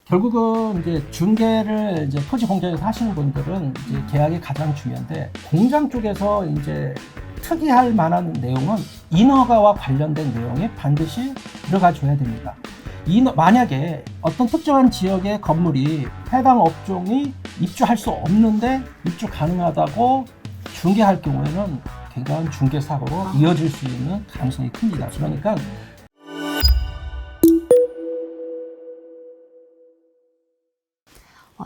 결국은 이제 중개를 이제 토지 공장에서 하시는 분들은 이제 계약이 가장 중요한데, 공장 쪽에서 이제 특이할 만한 내용은 인허가와 관련된 내용이 반드시 들어가 줘야 됩니다. 만약에 어떤 특정한 지역의 건물이 해당 업종이 입주할 수 없는데 입주 가능하다고 중개할 경우에는 굉장한 중개 사고로 이어질 수 있는 가능성이 큽니다. 그러니까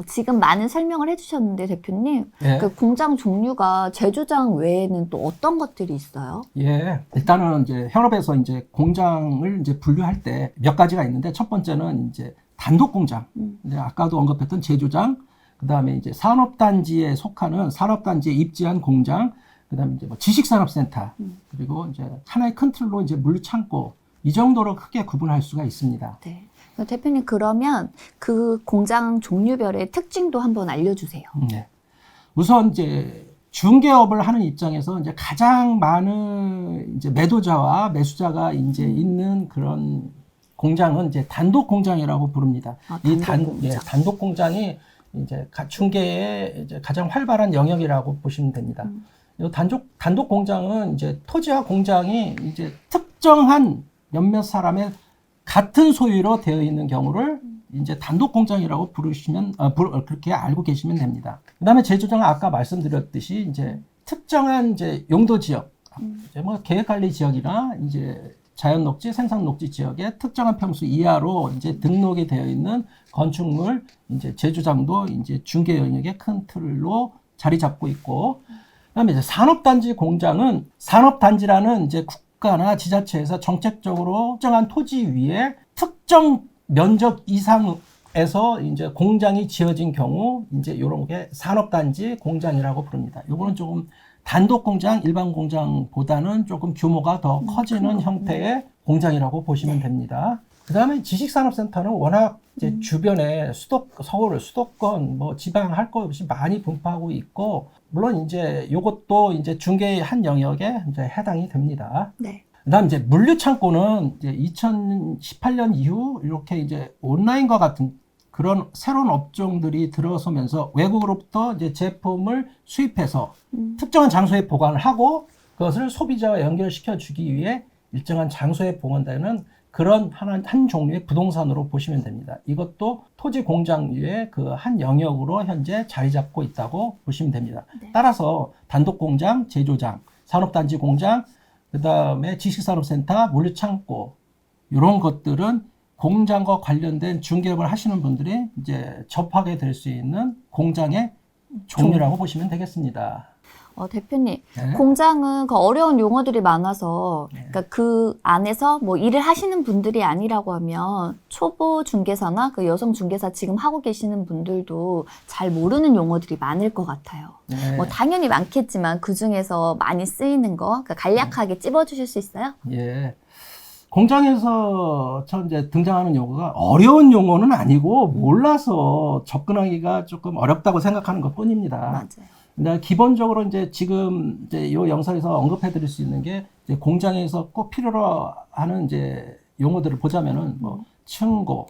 지금 많은 설명을 해주셨는데 대표님, 예. 그 공장 종류가 제조장 외에는 또 어떤 것들이 있어요? 예, 일단은 이제 현업에서 이제 공장을 이제 분류할 때 몇 가지가 있는데, 첫 번째는 이제 단독 공장. 이제 아까도 언급했던 제조장, 그 다음에 이제 산업단지에 속하는 산업단지에 입지한 공장, 그 다음에 이제 뭐 지식산업센터, 그리고 이제 하나의 큰 틀로 이제 물류창고, 이 정도로 크게 구분할 수가 있습니다. 네. 대표님, 그러면 그 공장 종류별의 특징도 한번 알려주세요. 네. 우선 이제 중개업을 하는 입장에서 이제 가장 많은 이제 매도자와 매수자가 이제 있는 그런 공장은 이제 단독 공장이라고 부릅니다. 단독 공장이 이제 중개의 이제 가장 활발한 영역이라고 보시면 됩니다. 이 단독 공장은 이제 토지와 공장이 이제 특정한 몇몇 사람의 같은 소유로 되어 있는 경우를 이제 단독 공장이라고 부르시면 그렇게 알고 계시면 됩니다. 그다음에 제조장은 아까 말씀드렸듯이 이제 특정한 이제 용도 지역, 이제 뭐 계획관리 지역이나 이제 자연 녹지, 생산 녹지 지역의 특정한 평수 이하로 이제 등록이 되어 있는 건축물 이제 제조장도 이제 중개 영역의 큰 틀로 자리 잡고 있고, 그다음에 이제 산업단지 공장은 산업단지라는 이제 국가나 지자체에서 정책적으로 특정한 토지 위에 특정 면적 이상에서 이제 공장이 지어진 경우 이제 이런 게 산업단지 공장이라고 부릅니다. 요거는 조금 단독 공장, 일반 공장보다는 조금 규모가 더 커지는 형태의 공장이라고 보시면 됩니다. 그 다음에 지식산업센터는 워낙 이제 주변에 서울, 수도권, 뭐 지방 할 것 없이 많이 분포하고 있고, 물론 이제 요것도 이제 중개의 한 영역에 이제 해당이 됩니다. 네. 그 다음 이제 물류창고는 이제 2018년 이후 이렇게 이제 온라인과 같은 그런 새로운 업종들이 들어서면서 외국으로부터 이제 제품을 수입해서 특정한 장소에 보관을 하고 그것을 소비자와 연결시켜 주기 위해 일정한 장소에 보관되는 그런 한 종류의 부동산으로 보시면 됩니다. 이것도 토지 공장의 그 한 영역으로 현재 자리 잡고 있다고 보시면 됩니다. 네. 따라서 단독 공장, 제조장, 산업단지 공장, 그 다음에 지식산업센터, 물류창고, 이런 것들은 공장과 관련된 중개업을 하시는 분들이 이제 접하게 될 수 있는 공장의 종류라고 보시면 되겠습니다. 대표님, 네. 공장은 그 어려운 용어들이 많아서, 그러니까 그 안에서 뭐 일을 하시는 분들이 아니라고 하면 초보 중개사나 그 여성 중개사 지금 하고 계시는 분들도 잘 모르는 용어들이 많을 것 같아요. 네. 뭐 당연히 많겠지만 그 중에서 많이 쓰이는 거, 그러니까 간략하게 찝어주실 수 있어요? 예. 공장에서 이제 등장하는 용어가 어려운 용어는 아니고 몰라서 접근하기가 조금 어렵다고 생각하는 것 뿐입니다. 맞아요. 근데 기본적으로 이제 지금 이제 이 영상에서 언급해 드릴 수 있는 게 이제 공장에서 꼭 필요로 하는 이제 용어들을 보자면은 뭐 층고,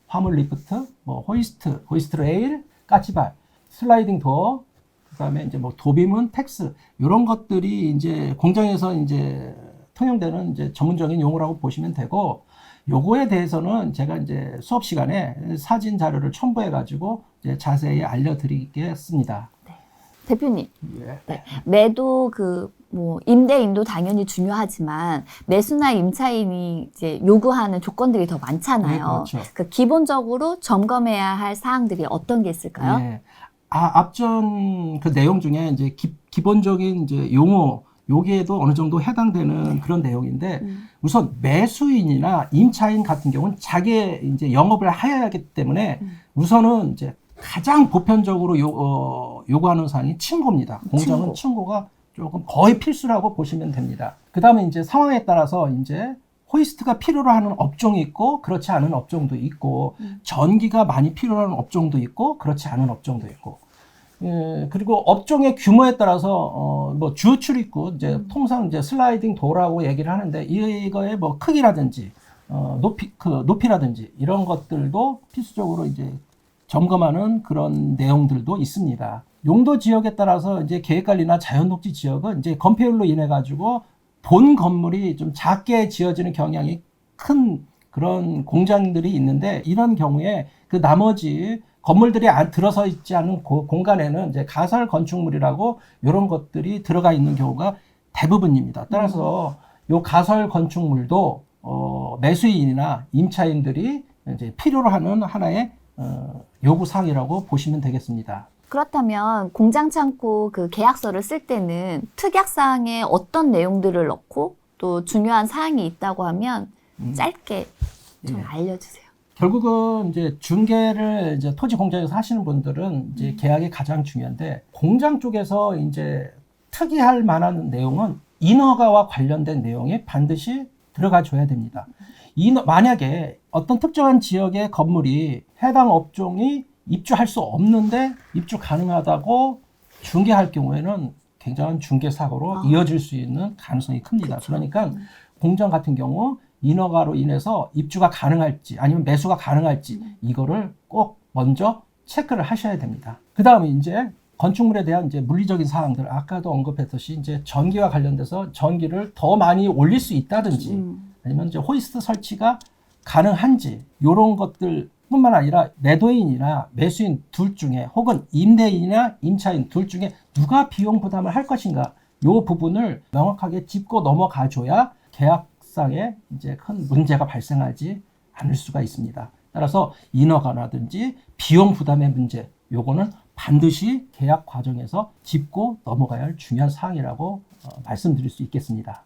화물 리프트, 뭐 호이스트 레일, 까치발, 슬라이딩 도어, 그다음에 이제 뭐 도비문, 텍스, 이런 것들이 이제 공장에서 이제 통용되는 이제 전문적인 용어라고 보시면 되고, 요거에 대해서는 제가 이제 수업 시간에 사진 자료를 첨부해 가지고 이제 자세히 알려드리겠습니다. 대표님, 예. 네. 매도 뭐 임대인도 당연히 중요하지만 매수나 임차인이 이제 요구하는 조건들이 더 많잖아요. 네, 그렇죠. 그 기본적으로 점검해야 할 사항들이 어떤 게 있을까요? 예. 앞전 그 내용 중에 이제 기본적인 이제 용어, 여기에도 어느 정도 해당되는 그런 내용인데, 우선 매수인이나 임차인 같은 경우는 자기의 이제 영업을 해야 하기 때문에 우선은 이제 가장 보편적으로 요구하는 사항이 층고입니다. 공장은 층고가 조금 거의 필수라고 보시면 됩니다. 그 다음에 이제 상황에 따라서 이제 호이스트가 필요로 하는 업종이 있고 그렇지 않은 업종도 있고, 전기가 많이 필요로 하는 업종도 있고 그렇지 않은 업종도 있고, 예, 그리고 업종의 규모에 따라서 뭐 주요 출입구 이제 통상 이제 슬라이딩 도어라고 얘기를 하는데, 이거의 뭐 크기라든지 높이라든지 이런 것들도 필수적으로 이제 점검하는 그런 내용들도 있습니다. 용도 지역에 따라서 이제 계획관리나 자연녹지 지역은 이제 건폐율로 인해 가지고 본 건물이 좀 작게 지어지는 경향이 큰 그런 공장들이 있는데, 이런 경우에 그 나머지 건물들이 들어서 있지 않은 공간에는 이제 가설 건축물이라고 이런 것들이 들어가 있는 경우가 대부분입니다. 따라서 요 가설 건축물도 매수인이나 임차인들이 이제 필요로 하는 하나의 요구사항이라고 보시면 되겠습니다. 그렇다면 공장 창고 그 계약서를 쓸 때는 특약사항에 어떤 내용들을 넣고 또 중요한 사항이 있다고 하면 짧게 좀 예. 알려주세요. 결국은 이제 중개를 이제 토지 공장에서 하시는 분들은 이제 계약이 가장 중요한데, 공장 쪽에서 이제 특이할 만한 내용은 인허가와 관련된 내용이 반드시 들어가 줘야 됩니다. 만약에 어떤 특정한 지역의 건물이 해당 업종이 입주할 수 없는데 입주 가능하다고 중개할 경우에는 굉장한 중개 사고로 이어질 수 있는 가능성이 큽니다. 그쵸. 그러니까 공장 같은 경우 인허가로 인해서 입주가 가능할지 아니면 매수가 가능할지 이거를 꼭 먼저 체크를 하셔야 됩니다. 그 다음에 이제 건축물에 대한 이제 물리적인 사항들, 아까도 언급했듯이 이제 전기와 관련돼서 전기를 더 많이 올릴 수 있다든지 아니면 이제 호이스트 설치가 가능한지, 이런 것들 뿐만 아니라 매도인이나 매수인 둘 중에, 혹은 임대인이나 임차인 둘 중에 누가 비용 부담을 할 것인가, 이 부분을 명확하게 짚고 넘어가 줘야 계약상에 이제 큰 문제가 발생하지 않을 수가 있습니다. 따라서 인허가라든지 비용 부담의 문제, 요거는 반드시 계약 과정에서 짚고 넘어가야 할 중요한 사항이라고 말씀드릴 수 있겠습니다.